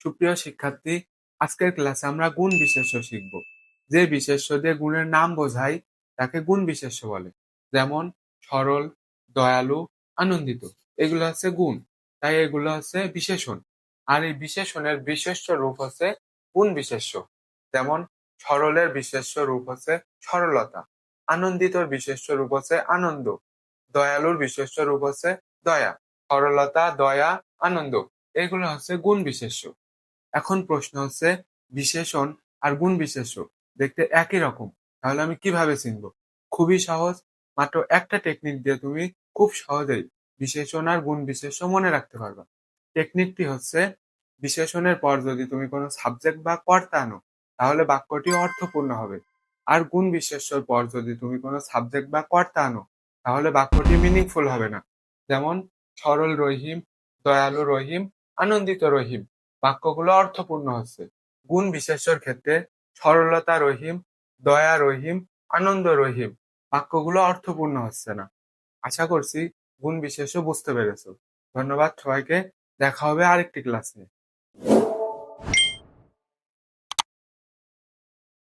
সুপ্রিয় শিক্ষার্থী, আজকের ক্লাসে আমরা গুণ বিশেষ্য শিখব। যে বিশেষ্য দিয়ে গুণের নাম বোঝায় তাকে গুণ বিশেষ্য বলে। যেমন সরল, দয়ালু, আনন্দিত, এগুলো হচ্ছে গুণ, তাই এগুলো হচ্ছে বিশেষণ। আর এই বিশেষণের বিশেষ্য রূপ হচ্ছে গুণ বিশেষ্য। যেমন সরলের বিশেষ্য রূপ হচ্ছে সরলতা, আনন্দিতর বিশেষ্য রূপ হচ্ছে আনন্দ, দয়ালুর বিশেষ্য রূপ হচ্ছে দয়া। সরলতা, দয়া, আনন্দ, এগুলো হচ্ছে গুণ বিশেষ্য। এখন প্রশ্ন হচ্ছে, বিশেষণ আর গুণ বিশেষ্য দেখতে একই রকম, তাহলে আমি কিভাবে চিনবো? খুবই সহজ, মাত্র একটা টেকনিক দিয়ে তুমি খুব সহজেই বিশেষণ আর গুণ বিশেষ্য মনে রাখতে পারবা। টেকনিকটি হচ্ছে, বিশেষণের পর যদি তুমি কোনো সাবজেক্ট বা কর্তা আনো তাহলে বাক্যটি অর্থপূর্ণ হবে। আর গুণ বিশেষ্যর পর যদি তুমি কোনো সাবজেক্ট বা কর্তা আনো তাহলে বাক্যটি মিনিংফুল হবে না। যেমন সরল রহিম, দয়ালু রহিম, আনন্দিত রহিম, বাক্যগুলো অর্থপূর্ণ হচ্ছে। গুণ বিশেষ্যর ক্ষেত্রে সরলতা রহিম, দয়া রহিম, আনন্দ রহিম, বাক্যগুলো অর্থপূর্ণ হচ্ছে না। আশা করছি গুণ বিশেষ্য বুঝতে পেরেছো। ধন্যবাদ সবাইকে, দেখা হবে আরেকটি ক্লাসে।